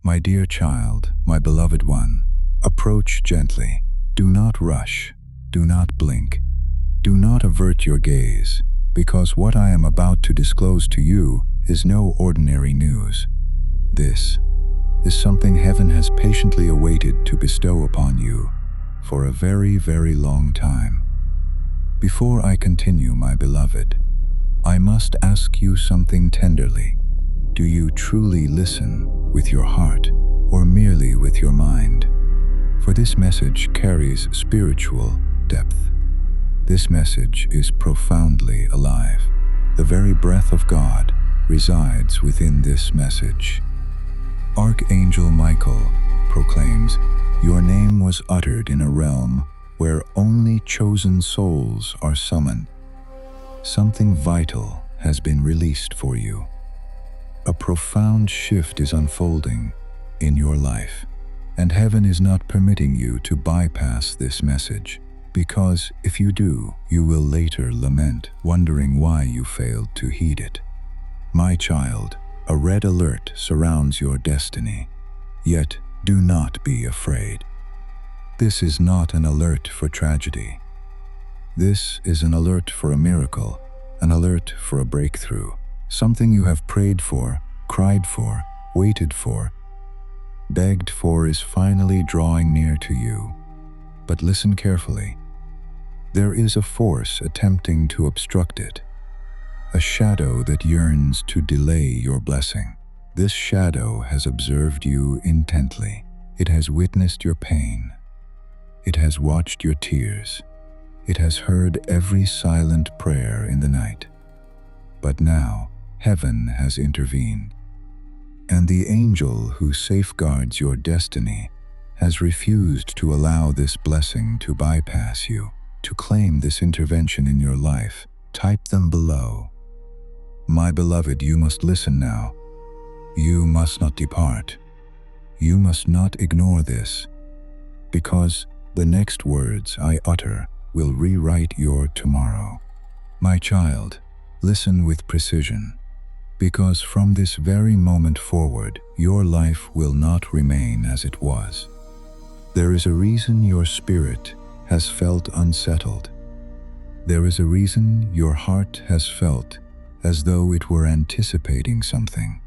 My dear child, my beloved one, approach gently. Do not rush. Do not blink. Do not avert your gaze, because what I am about to disclose to you is no ordinary news. This is something heaven has patiently awaited to bestow upon you for a very, very long time. Before I continue, my beloved, I must ask you something tenderly. Do you truly listen with your heart or merely with your mind? For this message carries spiritual depth. This message is profoundly alive. The very breath of God resides within this message. Archangel Michael proclaims, "Your name was uttered in a realm where only chosen souls are summoned. Something vital has been released for you. A profound shift is unfolding in your life, and heaven is not permitting you to bypass this message, because if you do, you will later lament, wondering why you failed to heed it. My child, a red alert surrounds your destiny, yet do not be afraid. This is not an alert for tragedy. This is an alert for a miracle, an alert for a breakthrough, something you have prayed for, cried for, waited for, begged for is finally drawing near to you. But listen carefully. There is a force attempting to obstruct it, a shadow that yearns to delay your blessing. This shadow has observed you intently. It has witnessed your pain. It has watched your tears. It has heard every silent prayer in the night. But now, heaven has intervened, and the angel who safeguards your destiny has refused to allow this blessing to bypass you. To claim this intervention in your life, type them below. My beloved, you must listen now. You must not depart. You must not ignore this, because the next words I utter will rewrite your tomorrow. My child, listen with precision, because from this very moment forward, your life will not remain as it was. There is a reason your spirit has felt unsettled. There is a reason your heart has felt as though it were anticipating something,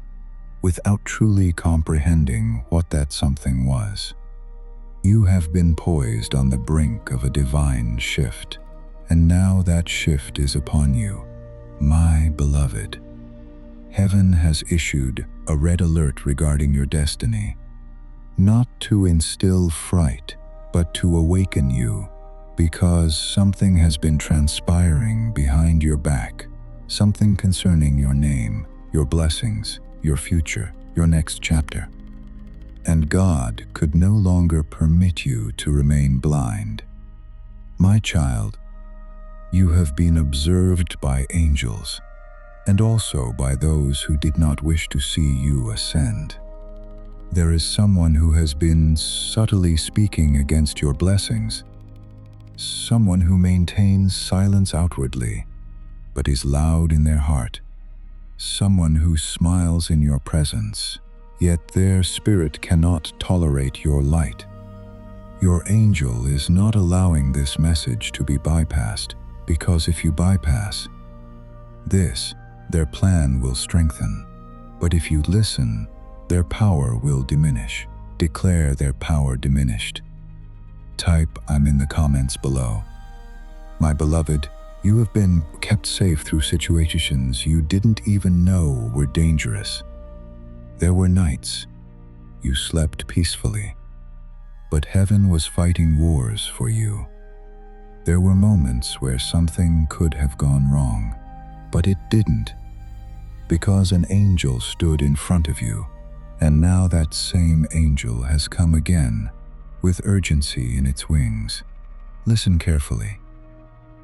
without truly comprehending what that something was. You have been poised on the brink of a divine shift, and now that shift is upon you, my beloved. Heaven has issued a red alert regarding your destiny, not to instill fright, but to awaken you, because something has been transpiring behind your back, something concerning your name, your blessings, your future, your next chapter. And God could no longer permit you to remain blind. My child, you have been observed by angels, and also by those who did not wish to see you ascend. There is someone who has been subtly speaking against your blessings, someone who maintains silence outwardly, but is loud in their heart, someone who smiles in your presence, yet their spirit cannot tolerate your light. Your angel is not allowing this message to be bypassed, because if you bypass this, their plan will strengthen. But if you listen, their power will diminish. Declare their power diminished. Type "I'm" in the comments below. My beloved, you have been kept safe through situations you didn't even know were dangerous. There were nights you slept peacefully, but heaven was fighting wars for you. There were moments where something could have gone wrong, but it didn't, because an angel stood in front of you, and now that same angel has come again with urgency in its wings. Listen carefully.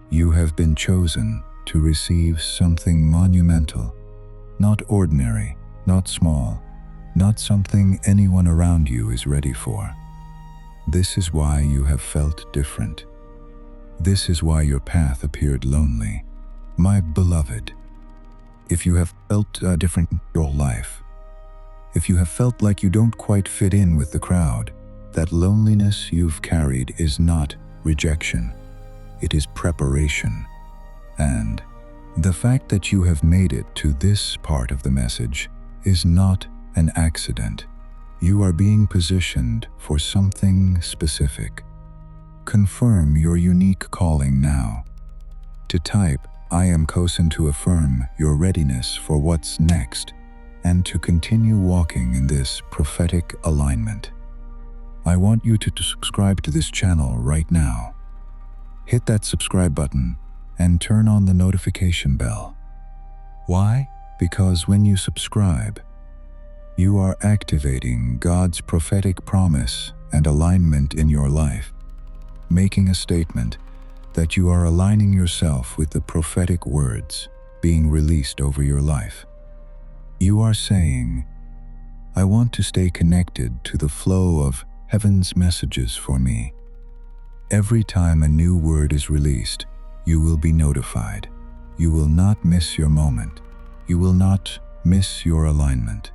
You have been chosen to receive something monumental, not ordinary, not small, not something anyone around you is ready for. This is why you have felt different. This is why your path appeared lonely. My beloved, if you have felt different in your life, If you have felt like you don't quite fit in with the crowd, that loneliness you've carried is not rejection. It is preparation. And the fact that you have made it to this part of the message is not an accident. You are being positioned for something specific. Confirm your unique calling now. To type, I am chosen to affirm your readiness for what's next and to continue walking in this prophetic alignment. I want you to subscribe to this channel right now. Hit that subscribe button and turn on the notification bell. Why? Because when you subscribe, you are activating God's prophetic promise and alignment in your life, making a statement that you are aligning yourself with the prophetic words being released over your life. You are saying, I want to stay connected to the flow of heaven's messages for me. Every time a new word is released, you will be notified. You will not miss your moment. You will not miss your alignment.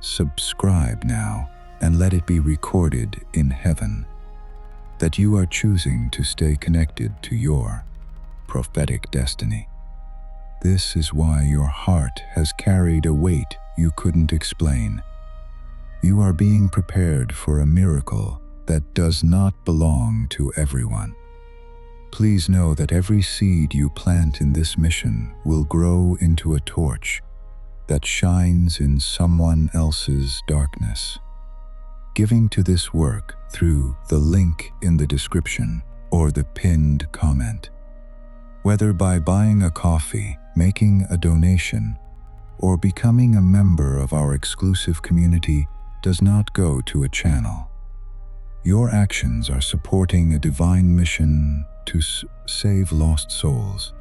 Subscribe now and let it be recorded in heaven that you are choosing to stay connected to your prophetic destiny. This is why your heart has carried a weight you couldn't explain. You are being prepared for a miracle that does not belong to everyone. Please know that every seed you plant in this mission will grow into a torch that shines in someone else's darkness. Giving to this work through the link in the description or the pinned comment. Whether by buying a coffee, making a donation, or becoming a member of our exclusive community does not go to a channel. Your actions are supporting a divine mission to save lost souls.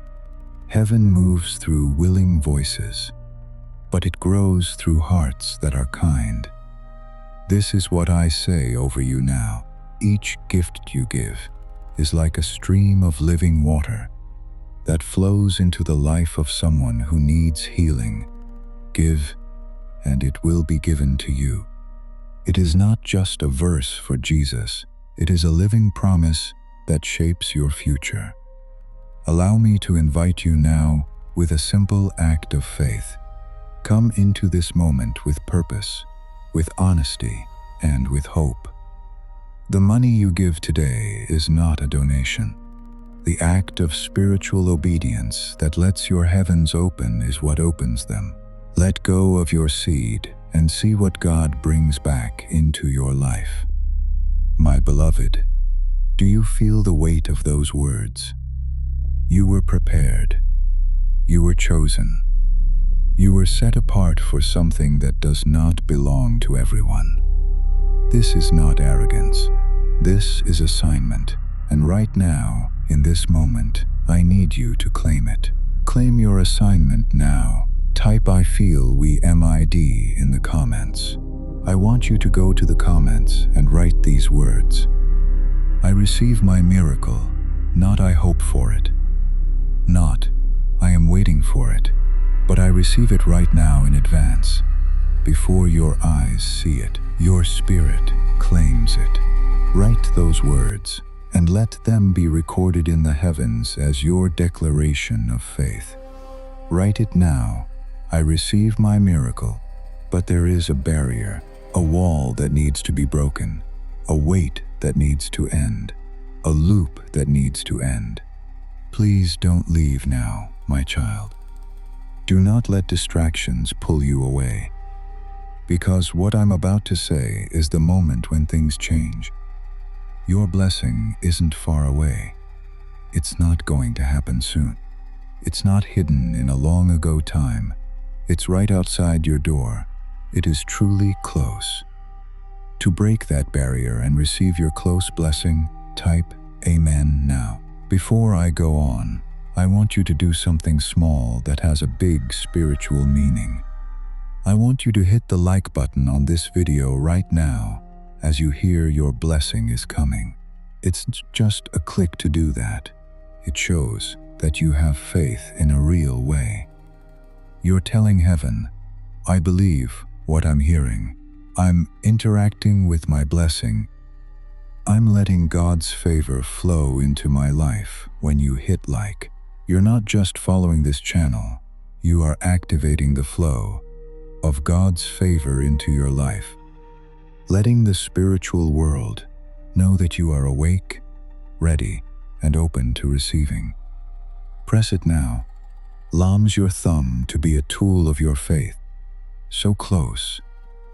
Heaven moves through willing voices, but it grows through hearts that are kind. This is what I say over you now. Each gift you give is like a stream of living water that flows into the life of someone who needs healing. Give, and it will be given to you. It is not just a verse for Jesus. It is a living promise that shapes your future. Allow me to invite you now with a simple act of faith. Come into this moment with purpose, with honesty, and with hope. The money you give today is not a donation. The act of spiritual obedience that lets your heavens open is what opens them. Let go of your seed and see what God brings back into your life. My beloved, do you feel the weight of those words? You were prepared. You were chosen. You were set apart for something that does not belong to everyone. This is not arrogance. This is assignment. And right now, in this moment, I need you to claim it. Claim your assignment now. Type I feel we MID in the comments. I want you to go to the comments and write these words. I receive my miracle, not I hope for it. Not I am waiting for it, but I receive it right now in advance. Before your eyes see it, your spirit claims it. Write those words and let them be recorded in the heavens as your declaration of faith. Write it now. I receive my miracle, but there is a barrier, a wall that needs to be broken, a weight that needs to end, a loop that needs to end. Please don't leave now, my child. Do not let distractions pull you away, because what I'm about to say is the moment when things change. Your blessing isn't far away. It's not going to happen soon. It's not hidden in a long ago time. It's right outside your door. It is truly close. To break that barrier and receive your close blessing, type Amen now. Before I go on, I want you to do something small that has a big spiritual meaning. I want you to hit the like button on this video right now as you hear your blessing is coming. It's just a click to do that. It shows that you have faith in a real way. You're telling heaven, I believe what I'm hearing. I'm interacting with my blessing. I'm letting God's favor flow into my life. When you hit like, you're not just following this channel, you are activating the flow of God's favor into your life, letting the spiritual world know that you are awake, ready, and open to receiving. Press it now. Allows your thumb to be a tool of your faith, so close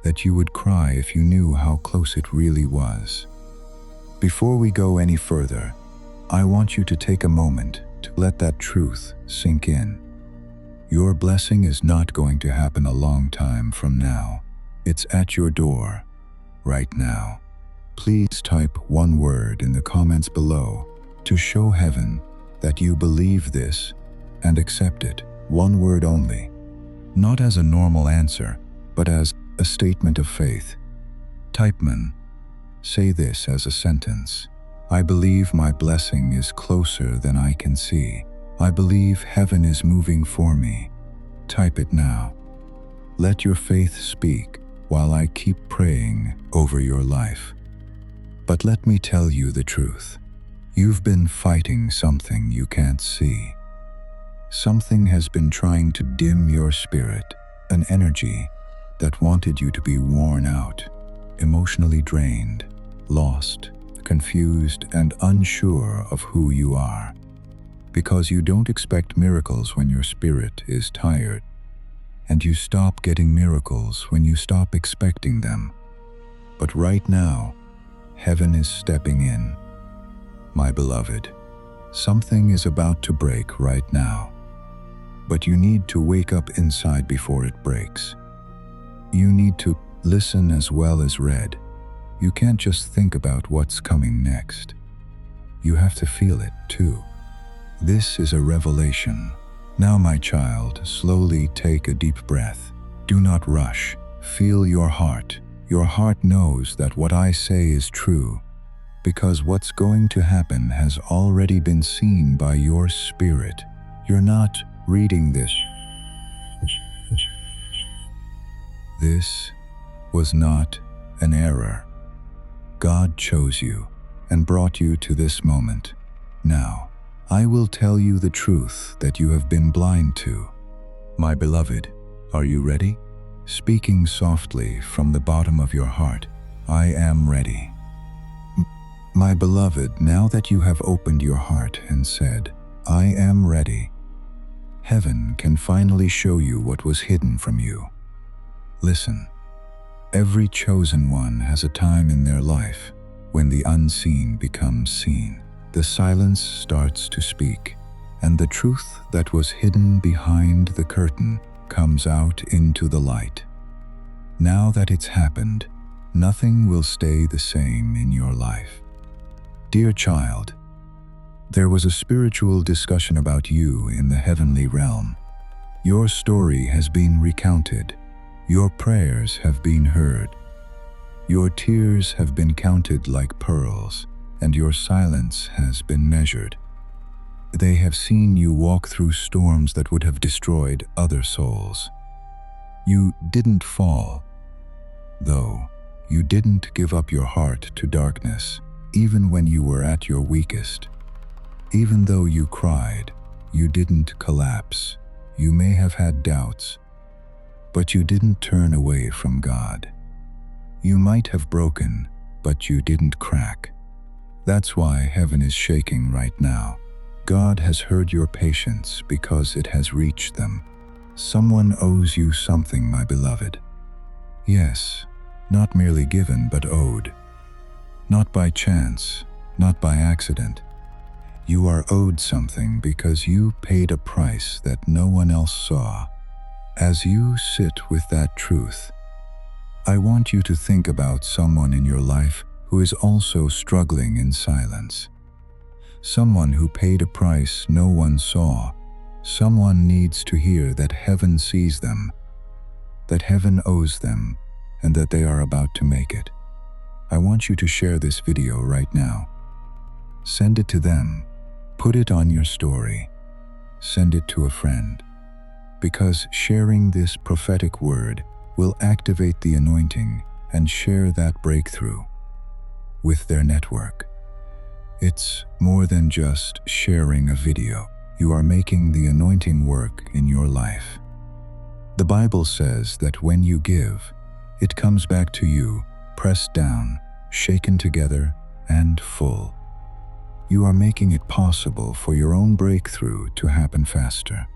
that you would cry if you knew how close it really was. Before we go any further, I want you to take a moment to let that truth sink in. Your blessing is not going to happen a long time from now. It's at your door, right now. Please type one word in the comments below to show heaven that you believe this and accept it. One word only. Not as a normal answer, but as a statement of faith. Typeman, say this as a sentence. I believe my blessing is closer than I can see. I believe heaven is moving for me. Type it now. Let your faith speak while I keep praying over your life. But let me tell you the truth. You've been fighting something you can't see. Something has been trying to dim your spirit, an energy that wanted you to be worn out, emotionally drained, lost, confused, and unsure of who you are. Because you don't expect miracles when your spirit is tired, and you stop getting miracles when you stop expecting them. But right now, heaven is stepping in. My beloved, something is about to break right now. But you need to wake up inside before it breaks. You need to listen as well as read. You can't just think about what's coming next. You have to feel it too. This is a revelation. Now, my child, slowly take a deep breath. Do not rush. Feel your heart. Your heart knows that what I say is true, because what's going to happen has already been seen by your spirit. You're not reading this. This was not an error. God chose you and brought you to this moment. Now, I will tell you the truth that you have been blind to. My beloved, are you ready? Speaking softly from the bottom of your heart, I am ready. My beloved, now that you have opened your heart and said, I am ready, heaven can finally show you what was hidden from you. Listen, every chosen one has a time in their life when the unseen becomes seen. The silence starts to speak, and the truth that was hidden behind the curtain comes out into the light. Now that it's happened, nothing will stay the same in your life. Dear child, there was a spiritual discussion about you in the heavenly realm. Your story has been recounted. Your prayers have been heard. Your tears have been counted like pearls, and your silence has been measured. They have seen you walk through storms that would have destroyed other souls. You didn't fall, though. You didn't give up your heart to darkness, even when you were at your weakest. Even though you cried, you didn't collapse. You may have had doubts, but you didn't turn away from God. You might have broken, but you didn't crack. That's why heaven is shaking right now. God has heard your patience because it has reached them. Someone owes you something, my beloved. Yes, not merely given, but owed. Not by chance, not by accident. You are owed something because you paid a price that no one else saw. As you sit with that truth, I want you to think about someone in your life who is also struggling in silence. Someone who paid a price no one saw. Someone needs to hear that heaven sees them, that heaven owes them, and that they are about to make it. I want you to share this video right now. Send it to them. Put it on your story. Send it to a friend. Because sharing this prophetic word will activate the anointing and share that breakthrough with their network. It's more than just sharing a video. You are making the anointing work in your life. The Bible says that when you give, it comes back to you, pressed down, shaken together, and full. You are making it possible for your own breakthrough to happen faster.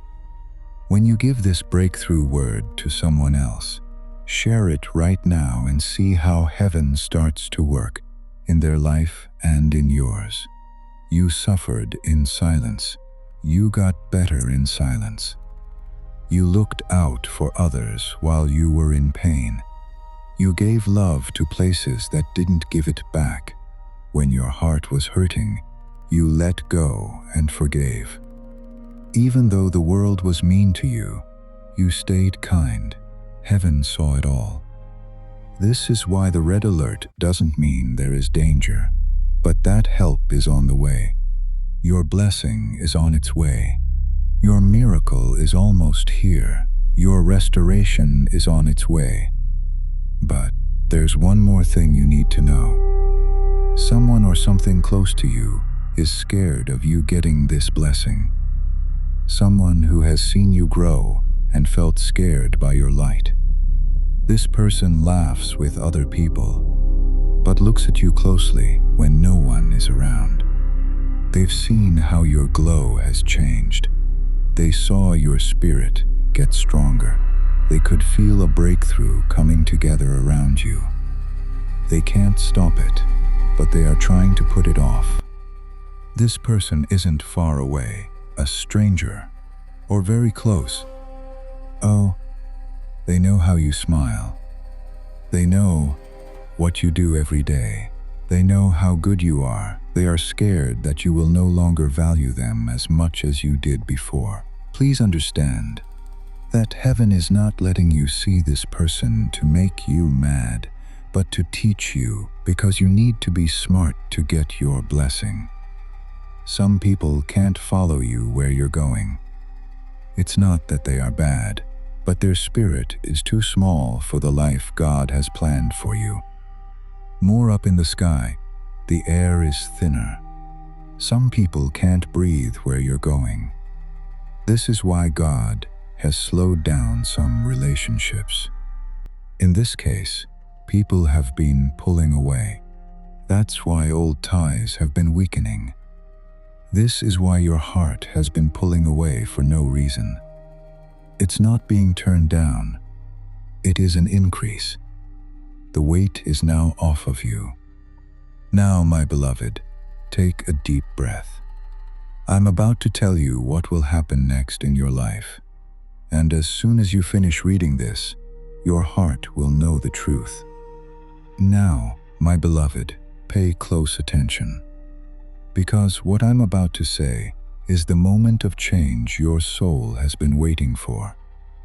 When you give this breakthrough word to someone else, share it right now and see how heaven starts to work in their life and in yours. You suffered in silence. You got better in silence. You looked out for others while you were in pain. You gave love to places that didn't give it back. When your heart was hurting, you let go and forgave. Even though the world was mean to you, you stayed kind. Heaven saw it all. This is why the red alert doesn't mean there is danger, but that help is on the way. Your blessing is on its way. Your miracle is almost here. Your restoration is on its way. But there's one more thing you need to know. Someone or something close to you is scared of you getting this blessing. Someone who has seen you grow and felt scared by your light. This person laughs with other people, but looks at you closely when no one is around. They've seen how your glow has changed. They saw your spirit get stronger. They could feel a breakthrough coming together around you. They can't stop it, but they are trying to put it off. This person isn't far away, a stranger, or very close. Oh, they know how you smile. They know what you do every day. They know how good you are. They are scared that you will no longer value them as much as you did before. Please understand that heaven is not letting you see this person to make you mad, but to teach you, because you need to be smart to get your blessing. Some people can't follow you where you're going. It's not that they are bad, but their spirit is too small for the life God has planned for you. More up in the sky, the air is thinner. Some people can't breathe where you're going. This is why God has slowed down some relationships. In this case, people have been pulling away. That's why old ties have been weakening. This is why your heart has been pulling away for no reason. It's not being turned down. It is an increase. The weight is now off of you. Now, my beloved, take a deep breath. I'm about to tell you what will happen next in your life. And as soon as you finish reading this, your heart will know the truth. Now, my beloved, pay close attention. Because what I'm about to say is the moment of change your soul has been waiting for.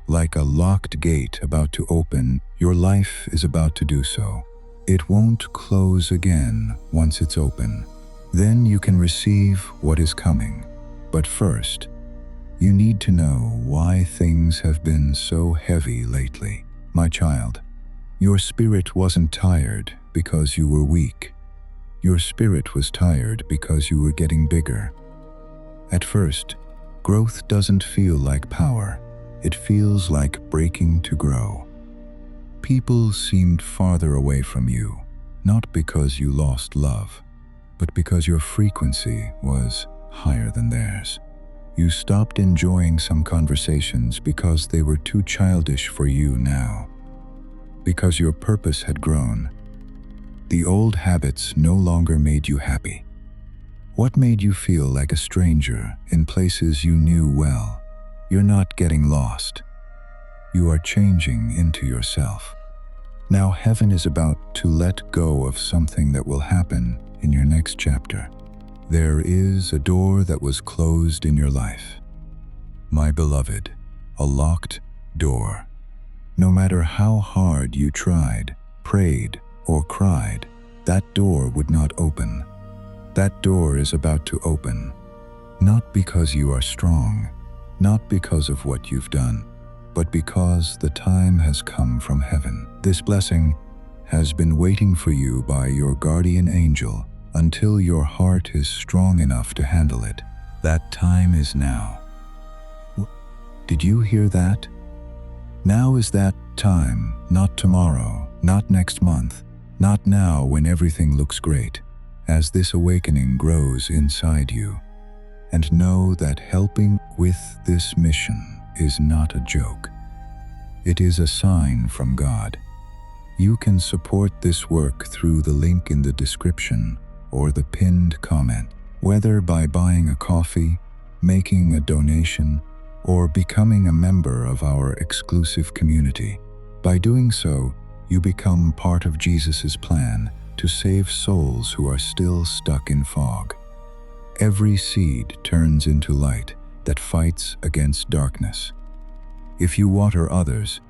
Like a locked gate about to open, your life is about to do so. It won't close again once it's open. Then you can receive what is coming. But first, you need to know why things have been so heavy lately. My child, your spirit wasn't tired because you were weak. Your spirit was tired because you were getting bigger. At first, growth doesn't feel like power. It feels like breaking to grow. People seemed farther away from you, not because you lost love, but because your frequency was higher than theirs. You stopped enjoying some conversations because they were too childish for you now. Because your purpose had grown. The old habits no longer made you happy. What made you feel like a stranger in places you knew well? You're not getting lost. You are changing into yourself. Now heaven is about to let go of something that will happen in your next chapter. There is a door that was closed in your life. My beloved, a locked door. No matter how hard you tried, prayed, or cried, that door would not open. That door is about to open. Not because you are strong, not because of what you've done, but because the time has come from heaven. This blessing has been waiting for you by your guardian angel until your heart is strong enough to handle it. That time is now. Did you hear that? Now is that time, not tomorrow, not next month, not now when everything looks great, as this awakening grows inside you. And know that helping with this mission is not a joke. It is a sign from God. You can support this work through the link in the description or the pinned comment, whether by buying a coffee, making a donation, or becoming a member of our exclusive community. By doing so, you become part of Jesus' plan to save souls who are still stuck in fog. Every seed turns into light that fights against darkness. If you water others,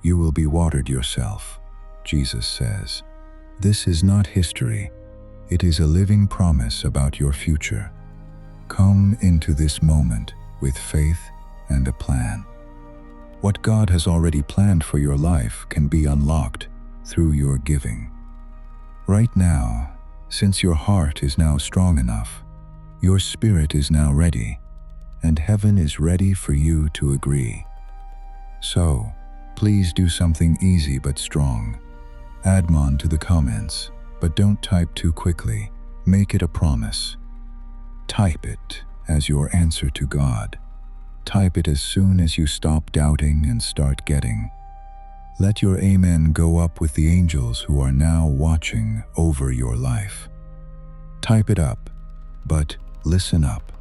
you will be watered yourself, Jesus says. This is not history. It is a living promise about your future. Come into this moment with faith and a plan. What God has already planned for your life can be unlocked through your giving. Right now, since your heart is now strong enough, your spirit is now ready, and heaven is ready for you to agree. So, please do something easy but strong. Add "Mon" to the comments, but don't type too quickly. Make it a promise. Type it as your answer to God. Type it as soon as you stop doubting and start getting. Let your amen go up with the angels who are now watching over your life. Type it up, but listen up.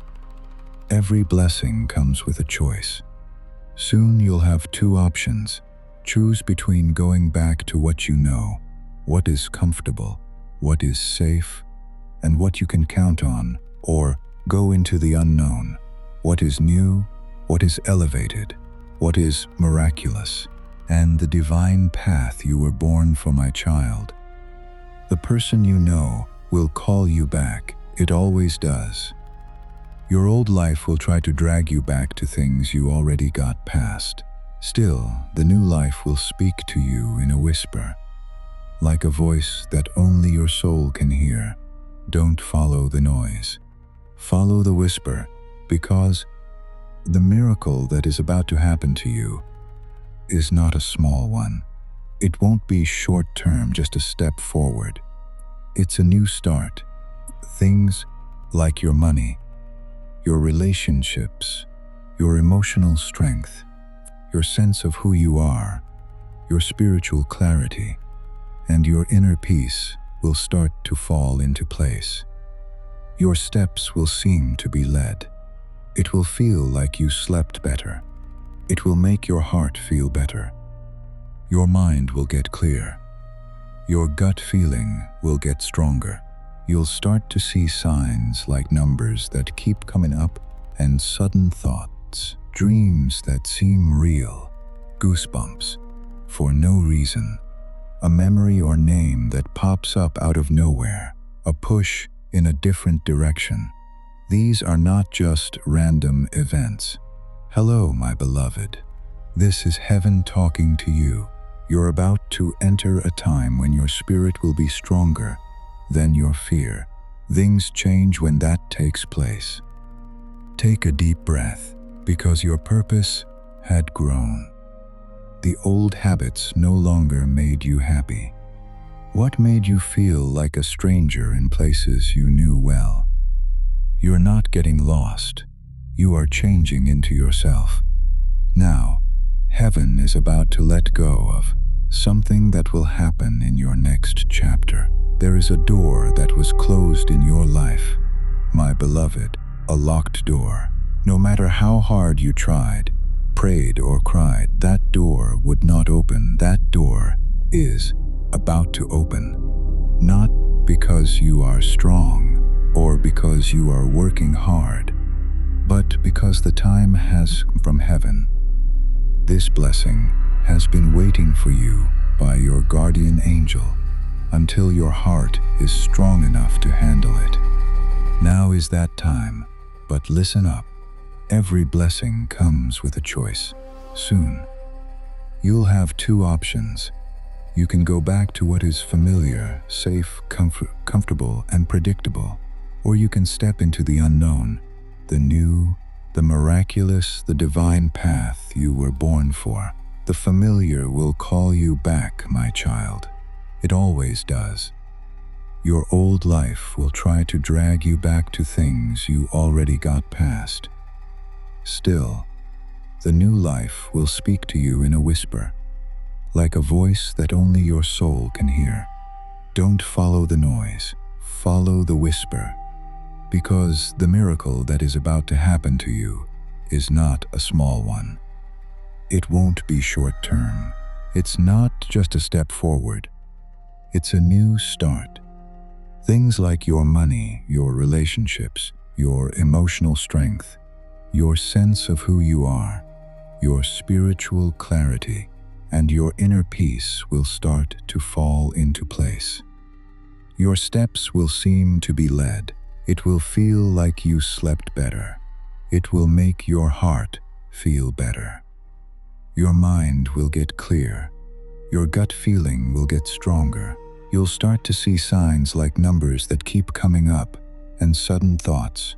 Every blessing comes with a choice. Soon you'll have two options. Choose between going back to what you know, what is comfortable, what is safe, and what you can count on, or go into the unknown, what is new, what is elevated, what is miraculous, and the divine path you were born for, my child. The person you know will call you back. It always does. Your old life will try to drag you back to things you already got past. Still, the new life will speak to you in a whisper, like a voice that only your soul can hear. Don't follow the noise. Follow the whisper, because the miracle that is about to happen to you is not a small one. It won't be short-term, just a step forward. It's a new start. Things like your money, your relationships, your emotional strength, your sense of who you are, your spiritual clarity, and your inner peace will start to fall into place. Your steps will seem to be led. It will feel like you slept better. It will make your heart feel better. Your mind will get clear. Your gut feeling will get stronger. You'll start to see signs like numbers that keep coming up and sudden thoughts, dreams that seem real, goosebumps for no reason, a memory or name that pops up out of nowhere, a push in a different direction. These are not just random events. Hello, my beloved. This is heaven talking to you. You're about to enter a time when your spirit will be stronger than your fear. Things change when that takes place. Take a deep breath, because your purpose had grown. The old habits no longer made you happy. What made you feel like a stranger in places you knew well? You're not getting lost. You are changing into yourself. Now, heaven is about to let go of something that will happen in your next chapter. There is a door that was closed in your life, my beloved, a locked door. No matter how hard you tried, prayed, or cried, that door would not open. That door is about to open. Not because you are strong or because you are working hard, but because the time has come from heaven. This blessing has been waiting for you by your guardian angel until your heart is strong enough to handle it. Now is that time, but listen up. Every blessing comes with a choice. Soon, You'll have two options. You can go back to what is familiar, safe, comfortable, and predictable, or you can step into the unknown, the new, the miraculous, the divine path you were born for. The familiar will call you back, my child. It always does. Your old life will try to drag you back to things you already got past. Still, the new life will speak to you in a whisper, like a voice that only your soul can hear. Don't follow the noise, follow the whisper, because the miracle that is about to happen to you is not a small one. It won't be short-term. It's not just a step forward. It's a new start. Things like your money, your relationships, your emotional strength, your sense of who you are, your spiritual clarity, and your inner peace will start to fall into place. Your steps will seem to be led. It will feel like you slept better. It will make your heart feel better. Your mind will get clear. Your gut feeling will get stronger. You'll start to see signs like numbers that keep coming up, and sudden thoughts,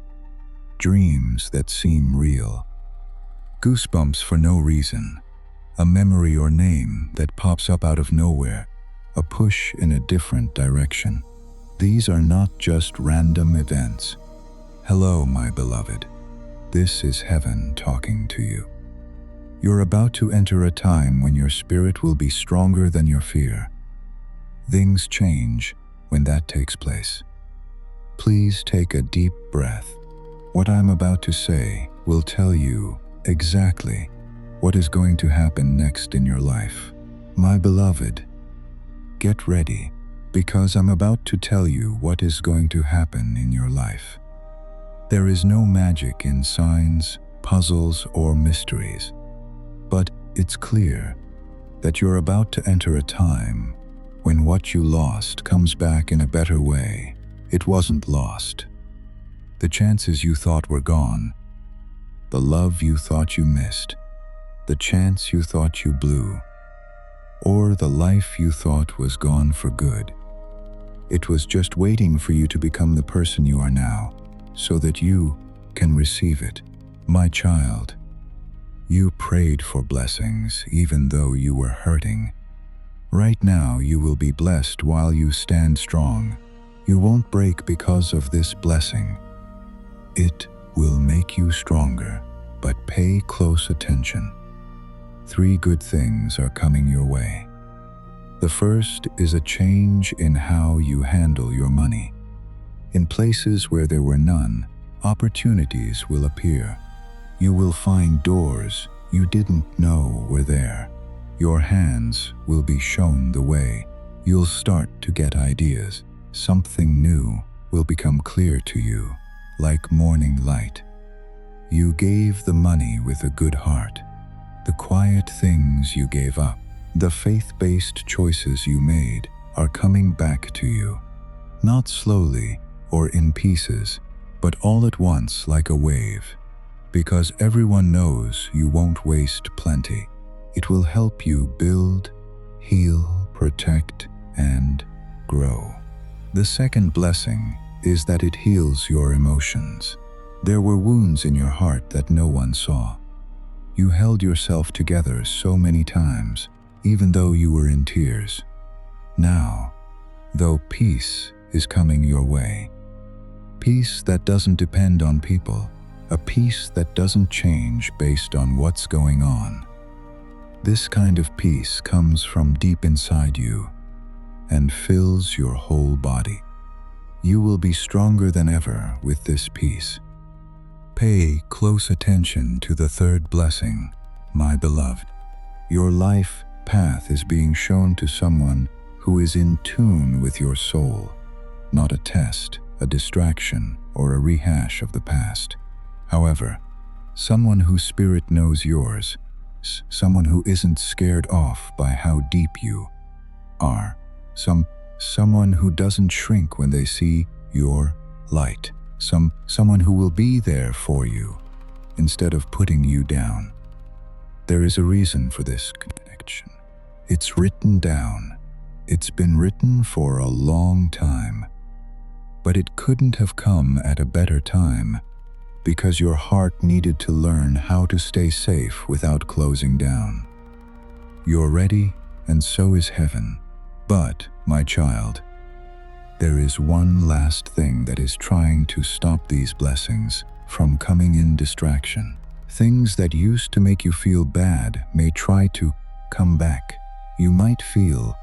dreams that seem real, goosebumps for no reason, a memory or name that pops up out of nowhere, a push in a different direction. These are not just random events. Hello, my beloved. This is heaven talking to you. You're about to enter a time when your spirit will be stronger than your fear. Things change when that takes place. Please take a deep breath. What I'm about to say will tell you exactly what is going to happen next in your life. My beloved, get ready, because I'm about to tell you what is going to happen in your life. There is no magic in signs, puzzles, or mysteries. But it's clear that you're about to enter a time when what you lost comes back in a better way. It wasn't lost. The chances you thought were gone, the love you thought you missed, the chance you thought you blew, or the life you thought was gone for good. It was just waiting for you to become the person you are now, so that you can receive it. My child, you prayed for blessings even though you were hurting. Right now you will be blessed while you stand strong. You won't break because of this blessing. It will make you stronger, but pay close attention. 3 good things are coming your way. The first is a change in how you handle your money. In places where there were none, opportunities will appear. You will find doors you didn't know were there. Your hands will be shown the way. You'll start to get ideas. Something new will become clear to you, like morning light. You gave the money with a good heart. The quiet things you gave up, the faith-based choices you made are coming back to you. Not slowly or in pieces, but all at once like a wave. Because everyone knows you won't waste plenty. It will help you build, heal, protect, and grow. The second blessing is that it heals your emotions. There were wounds in your heart that no one saw. You held yourself together so many times, even though you were in tears. Now, though, peace is coming your way. Peace that doesn't depend on people, a peace that doesn't change based on what's going on. This kind of peace comes from deep inside you and fills your whole body. You will be stronger than ever with this peace. Pay close attention to the third blessing, my beloved. Your life path is being shown to someone who is in tune with your soul, not a test, a distraction, or a rehash of the past. However, someone whose spirit knows yours, someone who isn't scared off by how deep you are, someone who doesn't shrink when they see your light, someone who will be there for you instead of putting you down. There is a reason for this connection. distraction. It's written down. It's been written for a long time. But it couldn't have come at a better time, because your heart needed to learn how to stay safe without closing down. You're ready, and so is heaven. But, my child, there is one last thing that is trying to stop these blessings from coming in: distraction. Things that used to make you feel bad may try to come back. You might feel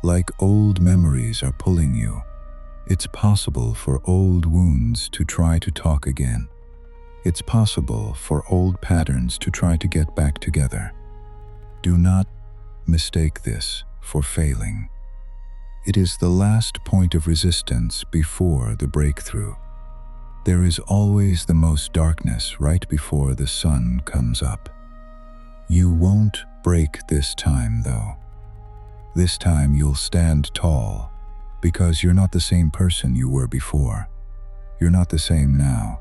like old memories are pulling you. It's possible for old wounds to try to talk again. It's possible for old patterns to try to get back together. Do not mistake this for failing. It is the last point of resistance before the breakthrough. There is always the most darkness right before the sun comes up. You won't break this time, though. This time you'll stand tall, because you're not the same person you were before. You're not the same now.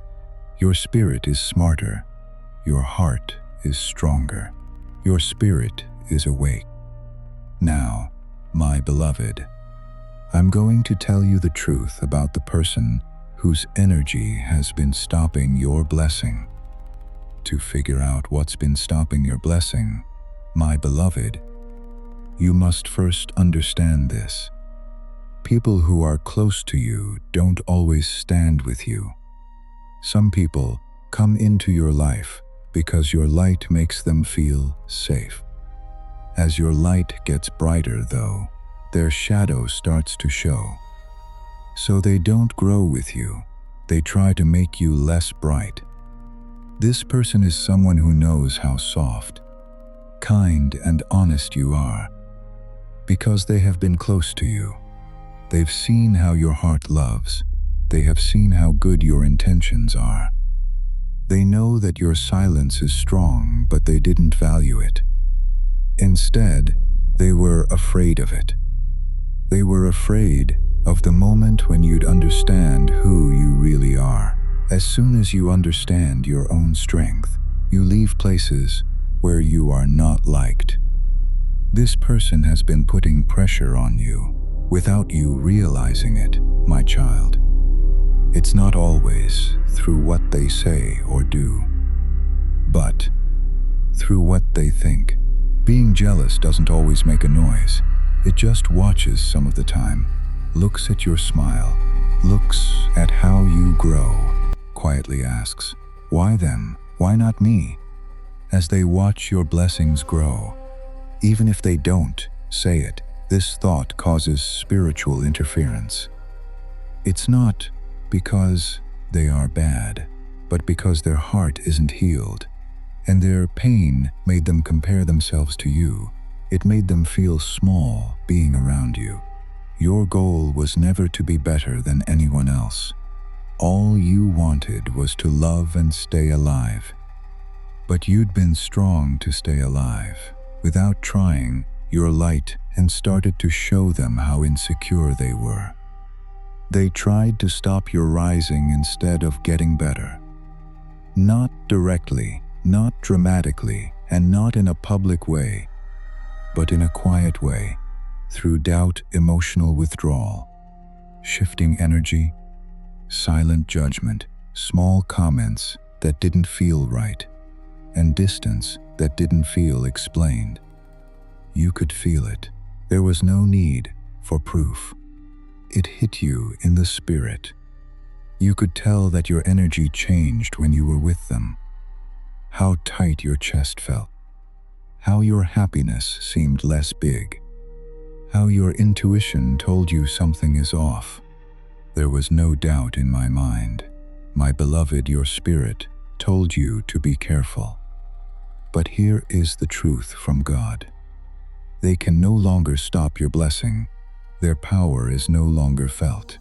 Your spirit is smarter. Your heart is stronger. Your spirit is awake. Now, my beloved, I'm going to tell you the truth about the person whose energy has been stopping your blessing. To figure out what's been stopping your blessing, my beloved, you must first understand this. People who are close to you don't always stand with you. Some people come into your life because your light makes them feel safe. As your light gets brighter, though, their shadow starts to show. So they don't grow with you. They try to make you less bright. This person is someone who knows how soft, kind, and honest you are. Because they have been close to you. They've seen how your heart loves. They have seen how good your intentions are. They know that your silence is strong, but they didn't value it. Instead, they were afraid of it. They were afraid of the moment when you'd understand who you really are. As soon as you understand your own strength, you leave places where you are not liked. This person has been putting pressure on you without you realizing it, my child. It's not always through what they say or do, but through what they think. Being jealous doesn't always make a noise. It just watches some of the time, looks at your smile, looks at how you grow, quietly asks, "Why them? Why not me?" As they watch your blessings grow, even if they don't say it, this thought causes spiritual interference. It's not because they are bad, but because their heart isn't healed, and their pain made them compare themselves to you. It made them feel small being around you. Your goal was never to be better than anyone else. All you wanted was to love and stay alive. But you'd been strong to stay alive. Without trying, your light and started to show them how insecure they were. They tried to stop your rising instead of getting better. Not directly, not dramatically, and not in a public way, but in a quiet way, through doubt, emotional withdrawal, shifting energy, silent judgment, small comments that didn't feel right, and distance that didn't feel explained. You could feel it. There was no need for proof. It hit you in the spirit. You could tell that your energy changed when you were with them. How tight your chest felt. How your happiness seemed less big. How your intuition told you something is off. There was no doubt in my mind. My beloved, your spirit told you to be careful. But here is the truth from God. They can no longer stop your blessing. Their power is no longer felt.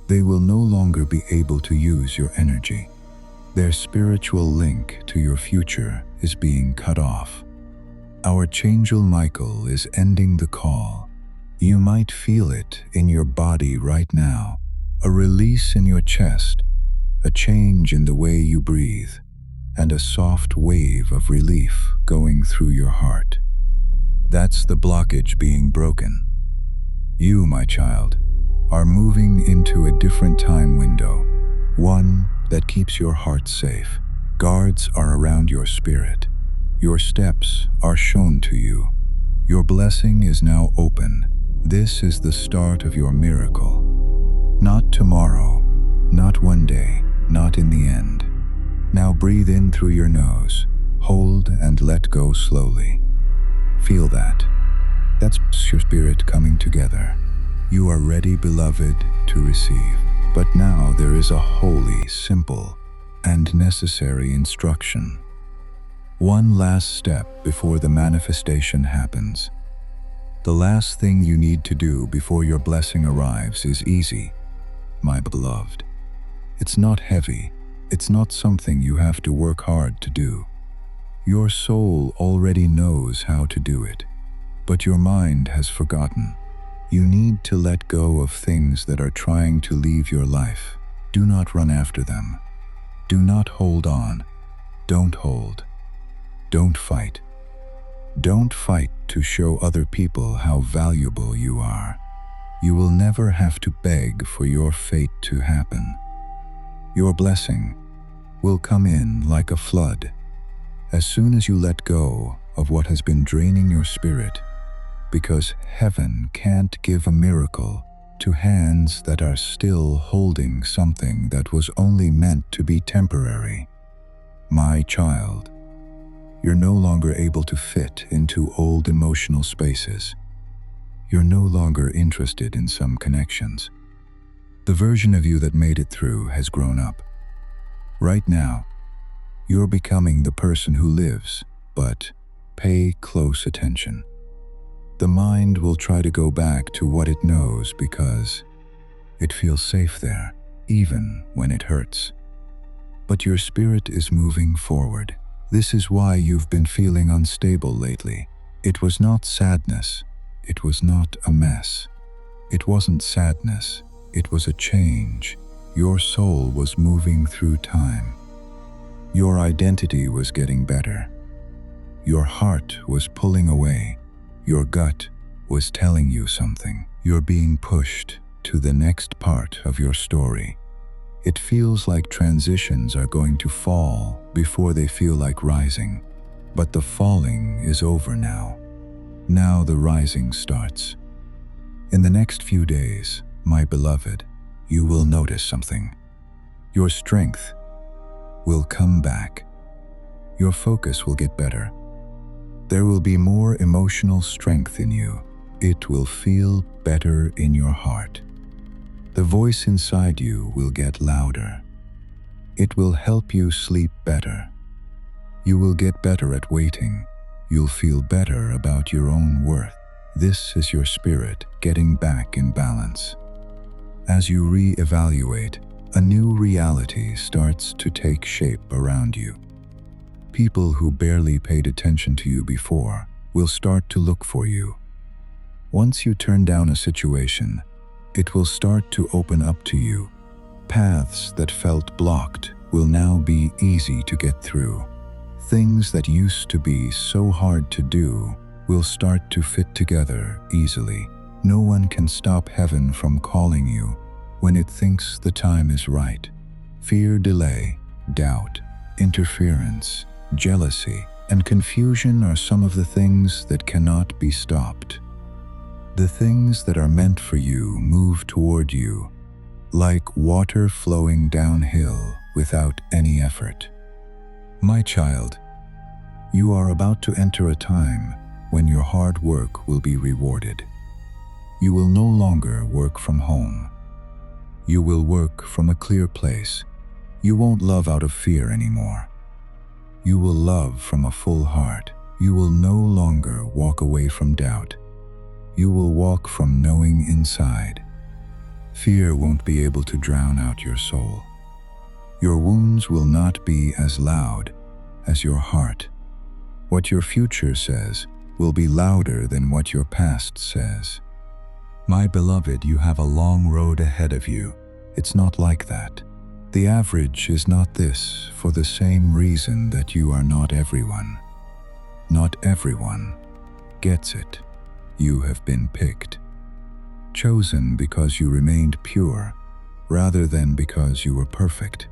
They will no longer be able to use your energy. Their spiritual link to your future is being cut off. Our Archangel Michael is ending the call. You might feel it in your body right now, a release in your chest, a change in the way you breathe, and a soft wave of relief going through your heart. That's the blockage being broken. You, my child, are moving into a different time window, one that keeps your heart safe. Guards are around your spirit. Your steps are shown to you. Your blessing is now open. This is the start of your miracle. Not tomorrow, not one day, not in the end. Now breathe in through your nose. Hold and let go slowly. Feel that. That's your spirit coming together. You are ready, beloved, to receive. But now there is a holy, simple, and necessary instruction. One last step before the manifestation happens. The last thing you need to do before your blessing arrives is easy, my beloved. It's not heavy. It's not something you have to work hard to do. Your soul already knows how to do it, but your mind has forgotten. You need to let go of things that are trying to leave your life. Do not run after them. Do not hold on. Don't hold. Don't fight. Don't fight to show other people how valuable you are. You will never have to beg for your fate to happen. Your blessing will come in like a flood. As soon as you let go of what has been draining your spirit, because heaven can't give a miracle to hands that are still holding something that was only meant to be temporary. My child, you're no longer able to fit into old emotional spaces. You're no longer interested in some connections. The version of you that made it through has grown up. Right now, you're becoming the person who lives, but pay close attention. The mind will try to go back to what it knows because it feels safe there, even when it hurts. But your spirit is moving forward. This is why you've been feeling unstable lately. It was not sadness. It was not a mess. It wasn't sadness. It was a change. Your soul was moving through time. Your identity was getting better. Your heart was pulling away. Your gut was telling you something. You're being pushed to the next part of your story. It feels like transitions are going to fall before they feel like rising. But the falling is over now. Now the rising starts. In the next few days, my beloved, you will notice something. Your strength will come back. Your focus will get better. There will be more emotional strength in you. It will feel better in your heart. The voice inside you will get louder. It will help you sleep better. You will get better at waiting. You'll feel better about your own worth. This is your spirit getting back in balance. As you re-evaluate, a new reality starts to take shape around you. People who barely paid attention to you before will start to look for you. Once you turn down a situation, it will start to open up to you. Paths that felt blocked will now be easy to get through. Things that used to be so hard to do will start to fit together easily. No one can stop heaven from calling you when it thinks the time is right. Fear, delay, doubt, interference, jealousy, and confusion are some of the things that cannot be stopped. The things that are meant for you move toward you, like water flowing downhill without any effort. My child, you are about to enter a time when your hard work will be rewarded. You will no longer work from home. You will work from a clear place. You won't love out of fear anymore. You will love from a full heart. You will no longer walk away from doubt. You will walk from knowing inside. Fear won't be able to drown out your soul. Your wounds will not be as loud as your heart. What your future says will be louder than what your past says. My beloved, you have a long road ahead of you. It's not like that. The average is not this for the same reason that you are not everyone. Not everyone gets it. You have been picked. Chosen because you remained pure, rather than because you were perfect.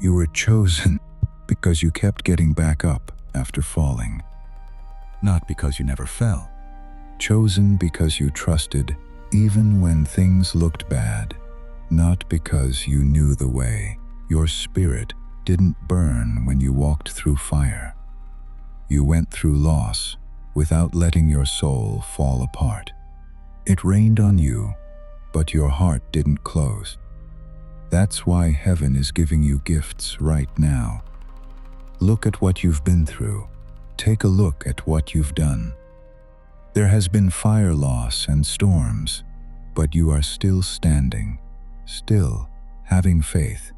You were chosen because you kept getting back up after falling. Not because you never fell. Chosen because you trusted even when things looked bad. Not because you knew the way. Your spirit didn't burn when you walked through fire. You went through loss without letting your soul fall apart. It rained on you, but your heart didn't close. That's why heaven is giving you gifts right now. Look at what you've been through. Take a look at what you've done. There has been fire loss and storms, but you are still standing, still having faith.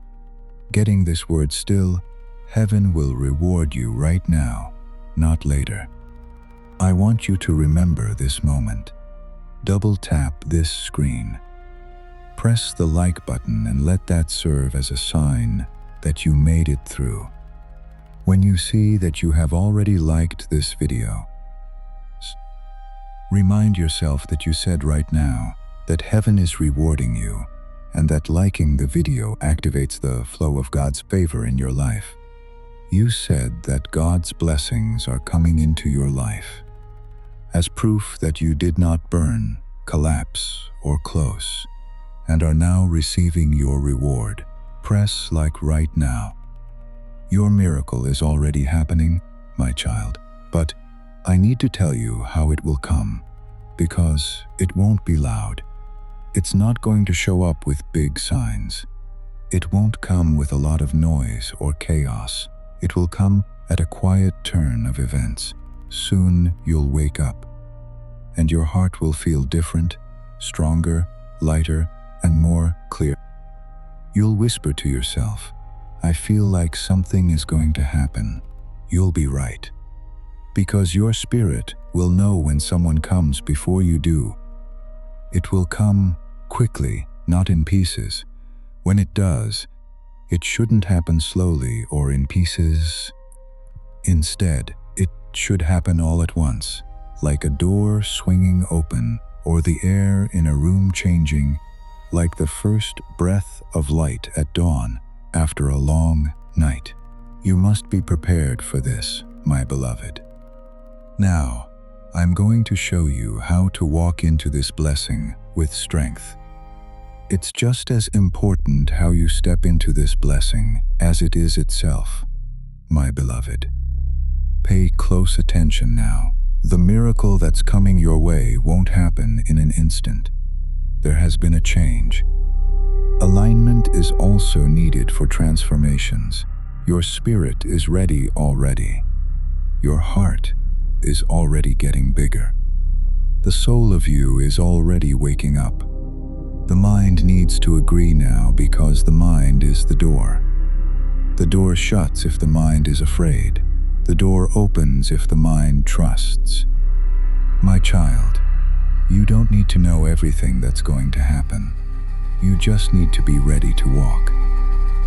Getting this word still, heaven will reward you right now, not later. I want you to remember this moment. Double tap this screen. Press the like button and let that serve as a sign that you made it through. When you see that you have already liked this video, remind yourself that you said right now that heaven is rewarding you and that liking the video activates the flow of God's favor in your life. You said that God's blessings are coming into your life as proof that you did not burn, collapse, or close, and are now receiving your reward. Press like right now. Your miracle is already happening, my child, but I need to tell you how it will come, because it won't be loud. It's not going to show up with big signs. It won't come with a lot of noise or chaos. It will come at a quiet turn of events. Soon you'll wake up, and your heart will feel different, stronger, lighter, and more clear. You'll whisper to yourself, I feel like something is going to happen. You'll be right. Because your spirit will know when someone comes before you do. It will come quickly, not in pieces. When it does, it shouldn't happen slowly or in pieces. Instead, it should happen all at once, like a door swinging open or the air in a room changing, like the first breath of light at dawn after a long night. You must be prepared for this, my beloved. Now, I'm going to show you how to walk into this blessing with strength. It's just as important how you step into this blessing as it is itself, my beloved. Pay close attention now. The miracle that's coming your way won't happen in an instant. There has been a change. Alignment is also needed for transformations. Your spirit is ready already. Your heart is already getting bigger. The soul of you is already waking up. The mind needs to agree now because the mind is the door. The door shuts if the mind is afraid. The door opens if the mind trusts. My child, you don't need to know everything that's going to happen. You just need to be ready to walk.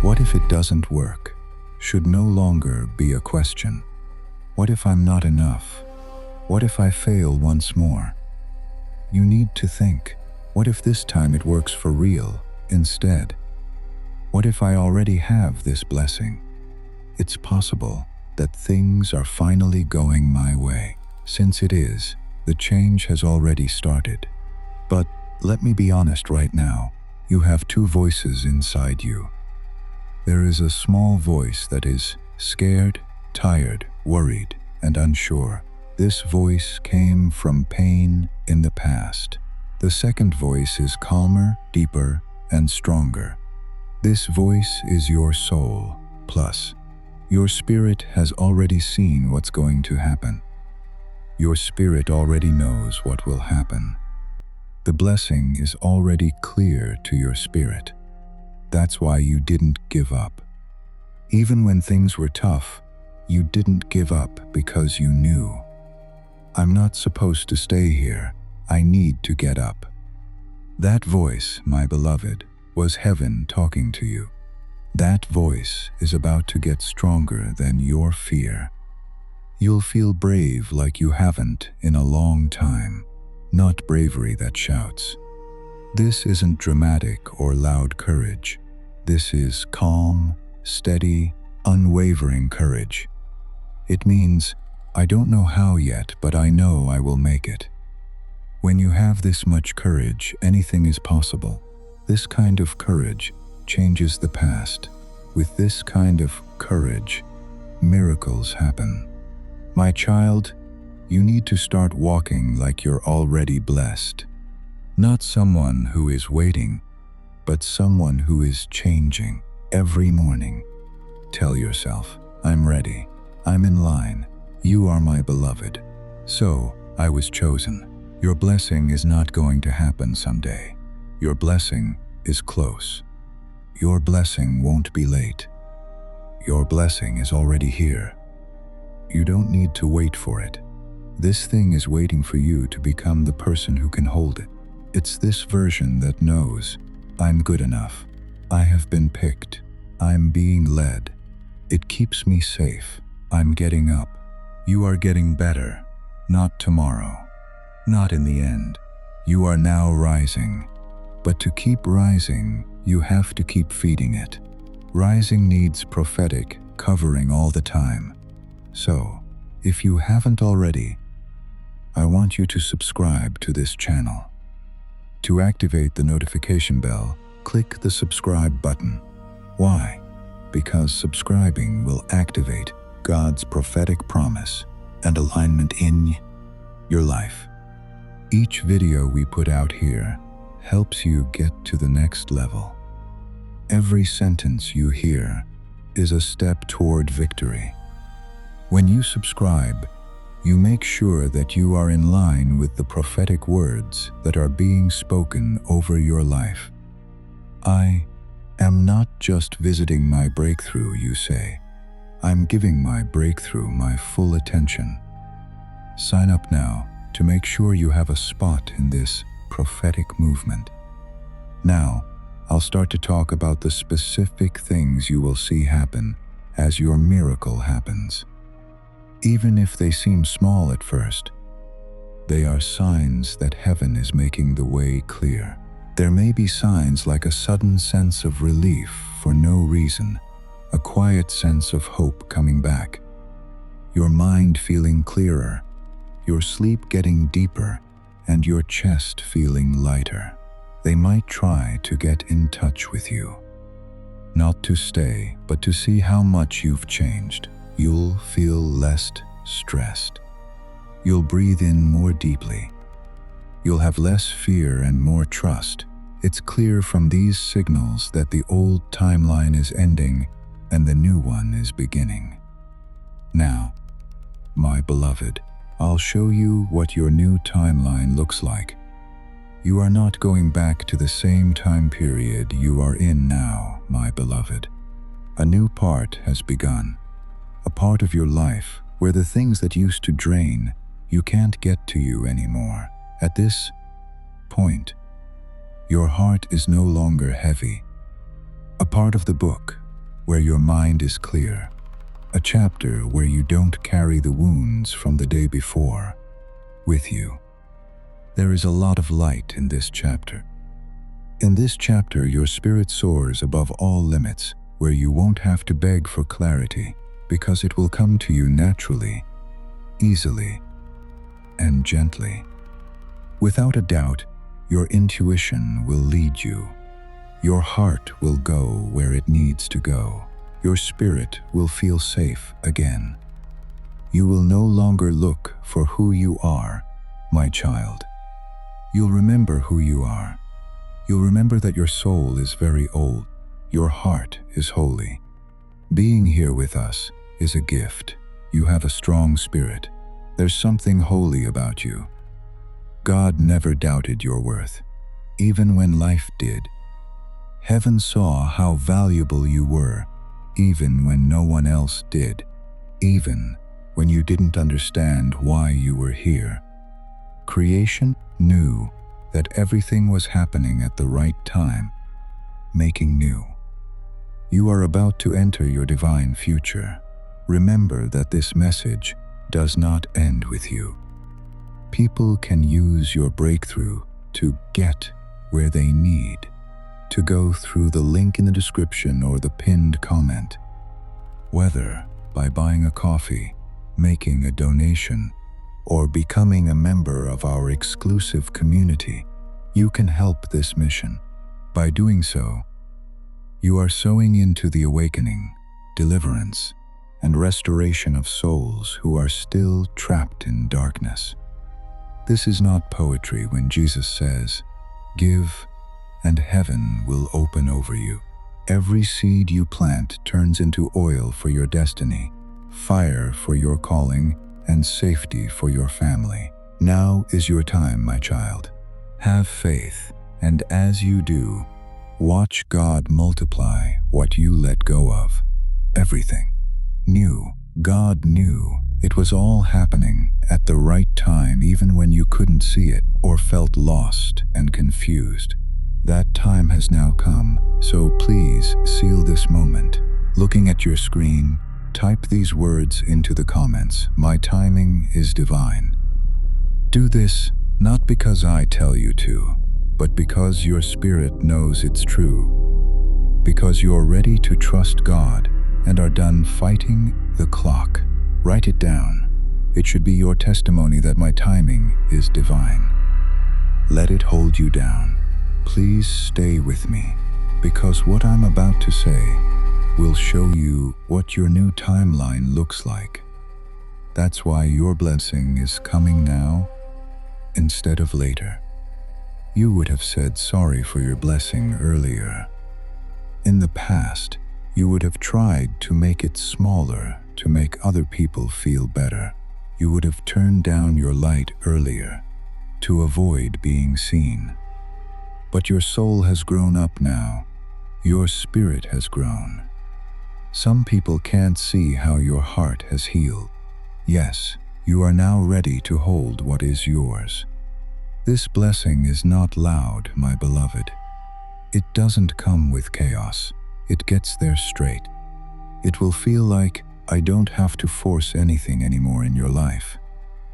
What if it doesn't work? Should no longer be a question. What if I'm not enough? What if I fail once more? You need to think, what if this time it works for real instead? What if I already have this blessing? It's possible that things are finally going my way. Since it is, the change has already started. But let me be honest right now, you have two voices inside you. There is a small voice that is scared, tired, worried, and unsure. This voice came from pain in the past. The second voice is calmer, deeper, and stronger. This voice is your soul, plus your spirit has already seen what's going to happen. Your spirit already knows what will happen. The blessing is already clear to your spirit. That's why you didn't give up. Even when things were tough, you didn't give up because you knew. I'm not supposed to stay here. I need to get up. That voice, my beloved, was heaven talking to you. That voice is about to get stronger than your fear. You'll feel brave like you haven't in a long time, not bravery that shouts. This isn't dramatic or loud courage. This is calm, steady, unwavering courage. It means, I don't know how yet, but I know I will make it. When you have this much courage, anything is possible. This kind of courage changes the past. With this kind of courage, miracles happen. My child, you need to start walking like you're already blessed. Not someone who is waiting, but someone who is changing every morning. Tell yourself, I'm ready. I'm in line. You are my beloved. So, I was chosen. Your blessing is not going to happen someday. Your blessing is close. Your blessing won't be late. Your blessing is already here. You don't need to wait for it. This thing is waiting for you to become the person who can hold it. It's this version that knows, I'm good enough. I have been picked. I'm being led. It keeps me safe. I'm getting up. You are getting better. Not tomorrow. Not in the end. You are now rising. But to keep rising, you have to keep feeding it. Rising needs prophetic covering all the time. So, if you haven't already, I want you to subscribe to this channel. To activate the notification bell, click the subscribe button. Why? Because subscribing will activate God's prophetic promise and alignment in your life. Each video we put out here helps you get to the next level. Every sentence you hear is a step toward victory. When you subscribe, you make sure that you are in line with the prophetic words that are being spoken over your life. I am not just visiting my breakthrough, you say. I'm giving my breakthrough my full attention. Sign up now to make sure you have a spot in this prophetic movement. Now, I'll start to talk about the specific things you will see happen as your miracle happens. Even if they seem small at first, they are signs that heaven is making the way clear. There may be signs like a sudden sense of relief for no reason, a quiet sense of hope coming back, your mind feeling clearer, your sleep getting deeper, and your chest feeling lighter. They might try to get in touch with you. Not to stay, but to see how much you've changed. You'll feel less stressed. You'll breathe in more deeply. You'll have less fear and more trust. It's clear from these signals that the old timeline is ending and the new one is beginning. Now, my beloved, I'll show you what your new timeline looks like. You are not going back to the same time period you are in now, my beloved. A new part has begun. A part of your life where the things that used to drain you can't get to you anymore. At this point, your heart is no longer heavy. A part of the book where your mind is clear. A chapter where you don't carry the wounds from the day before with you. There is a lot of light in this chapter. In this chapter, your spirit soars above all limits, where you won't have to beg for clarity, because it will come to you naturally, easily, and gently. Without a doubt, your intuition will lead you. Your heart will go where it needs to go. Your spirit will feel safe again. You will no longer look for who you are, my child. You'll remember who you are. You'll remember that your soul is very old. Your heart is holy. Being here with us is a gift. You have a strong spirit. There's something holy about you. God never doubted your worth, even when life did. Heaven saw how valuable you were, even when no one else did, even when you didn't understand why you were here. Creation knew that everything was happening at the right time, making new. You are about to enter your divine future. Remember that this message does not end with you. People can use your breakthrough to get where they need to go through the link in the description or the pinned comment. Whether by buying a coffee, making a donation, or becoming a member of our exclusive community, you can help this mission. By doing so, you are sowing into the awakening, deliverance, and restoration of souls who are still trapped in darkness. This is not poetry when Jesus says, "Give, and heaven will open over you." Every seed you plant turns into oil for your destiny, fire for your calling, and safety for your family. Now is your time, my child. Have faith, and as you do, watch God multiply what you let go of. Everything. New. God knew it was all happening at the right time, even when you couldn't see it or felt lost and confused. That time has now come, so please seal this moment. Looking at your screen, type these words into the comments. My timing is divine. Do this not because I tell you to, but because your spirit knows it's true. Because you're ready to trust God and are done fighting the clock. Write it down. It should be your testimony that my timing is divine. Let it hold you down. Please stay with me, because what I'm about to say will show you what your new timeline looks like. That's why your blessing is coming now instead of later. You would have said sorry for your blessing earlier. In the past, you would have tried to make it smaller to make other people feel better. You would have turned down your light earlier to avoid being seen. But your soul has grown up now. Your spirit has grown. Some people can't see how your heart has healed. Yes, you are now ready to hold what is yours. This blessing is not loud, my beloved. It doesn't come with chaos. It gets there straight. It will feel like I don't have to force anything anymore in your life,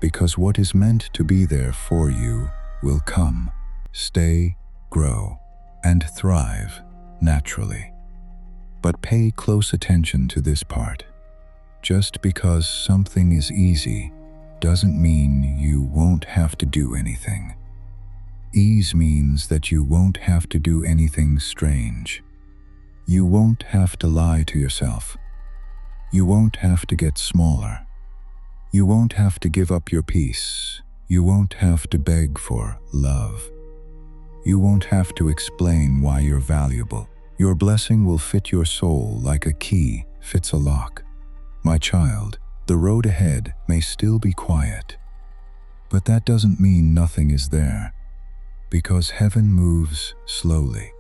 because what is meant to be there for you will come, stay, grow, and thrive naturally. But pay close attention to this part. Just because something is easy doesn't mean you won't have to do anything. Ease means that you won't have to do anything strange. You won't have to lie to yourself. You won't have to get smaller. You won't have to give up your peace. You won't have to beg for love. You won't have to explain why you're valuable. Your blessing will fit your soul like a key fits a lock. My child, the road ahead may still be quiet, but that doesn't mean nothing is there, because heaven moves slowly.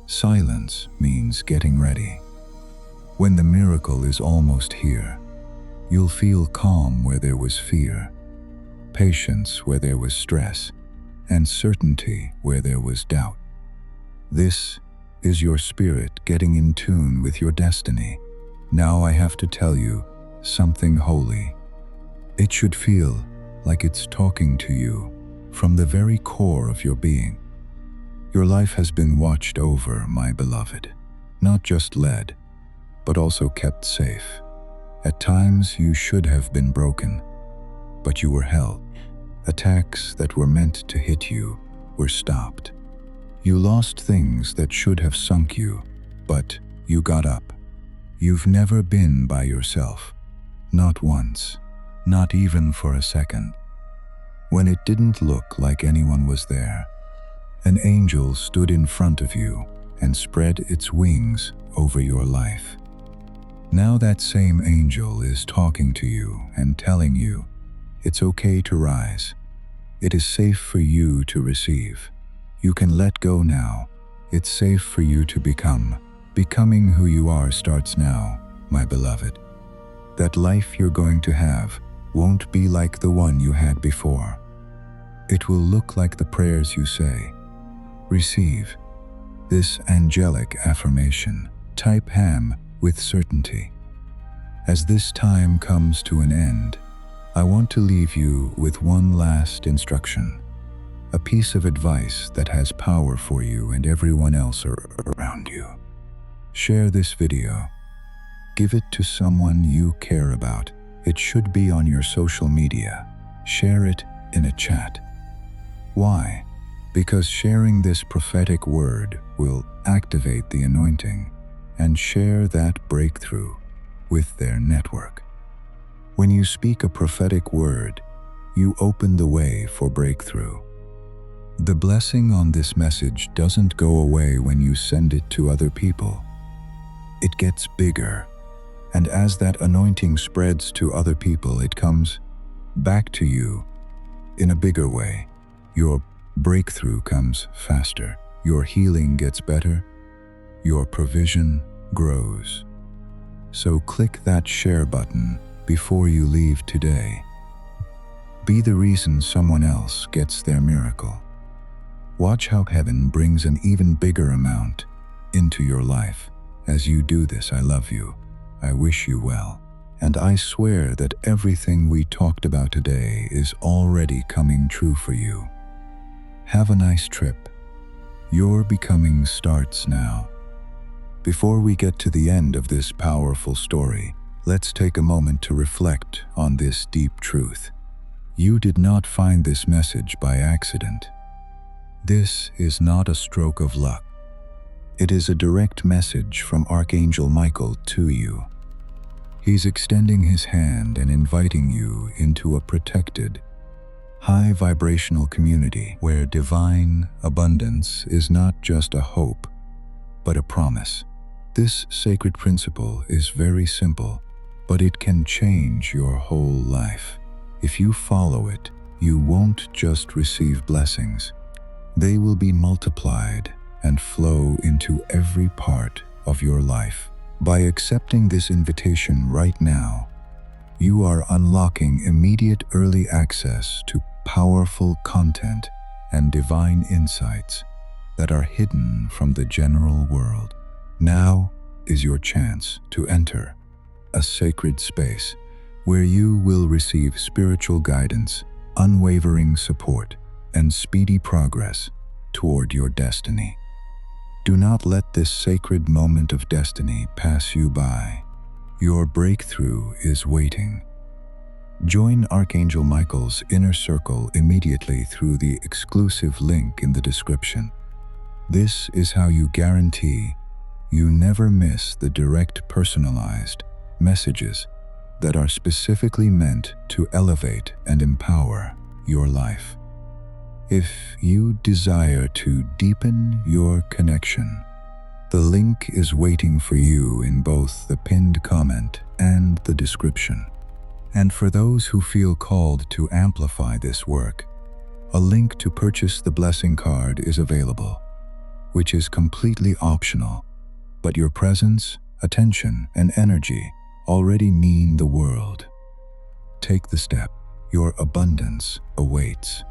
Silence means getting ready. When the miracle is almost here, you'll feel calm where there was fear, patience where there was stress, and certainty where there was doubt. This is your spirit getting in tune with your destiny. Now I have to tell you something holy. It should feel like it's talking to you from the very core of your being. Your life has been watched over, my beloved, not just led, but also kept safe. At times you should have been broken, but you were held. Attacks that were meant to hit you were stopped. You lost things that should have sunk you, but you got up. You've never been by yourself, not once, not even for a second. When it didn't look like anyone was there, an angel stood in front of you and spread its wings over your life. Now that same angel is talking to you and telling you it's okay to rise. It is safe for you to receive. You can let go now. It's safe for you to become. Becoming who you are starts now, my beloved. That life you're going to have won't be like the one you had before. It will look like the prayers you say. Receive this angelic affirmation. Type ham with certainty. As this time comes to an end, I want to leave you with one last instruction, a piece of advice that has power for you and everyone else around you. Share this video. Give it to someone you care about. It should be on your social media. Share it in a chat. Why? Because sharing this prophetic word will activate the anointing and share that breakthrough with their network. When you speak a prophetic word, you open the way for breakthrough. The blessing on this message doesn't go away when you send it to other people. It gets bigger, and as that anointing spreads to other people, it comes back to you in a bigger way. Your breakthrough comes faster, your healing gets better, your provision grows. So click that share button before you leave today. Be the reason someone else gets their miracle. Watch how heaven brings an even bigger amount into your life. As you do this, I love you. I wish you well. And I swear that everything we talked about today is already coming true for you. Have a nice trip. Your becoming starts now. Before we get to the end of this powerful story, let's take a moment to reflect on this deep truth. You did not find this message by accident. This is not a stroke of luck. It is a direct message from Archangel Michael to you. He's extending his hand and inviting you into a protected, high vibrational community where divine abundance is not just a hope, but a promise. This sacred principle is very simple, but it can change your whole life. If you follow it, you won't just receive blessings. They will be multiplied and flow into every part of your life. By accepting this invitation right now, you are unlocking immediate early access to powerful content and divine insights that are hidden from the general world. Now is your chance to enter a sacred space where you will receive spiritual guidance, unwavering support, and speedy progress toward your destiny. Do not let this sacred moment of destiny pass you by. Your breakthrough is waiting. Join Archangel Michael's inner circle immediately through the exclusive link in the description. This is how you guarantee you never miss the direct, personalized messages that are specifically meant to elevate and empower your life. If you desire to deepen your connection, the link is waiting for you in both the pinned comment and the description. And for those who feel called to amplify this work, a link to purchase the blessing card is available, which is completely optional, but your presence, attention, and energy already mean the world. Take the step. Your abundance awaits.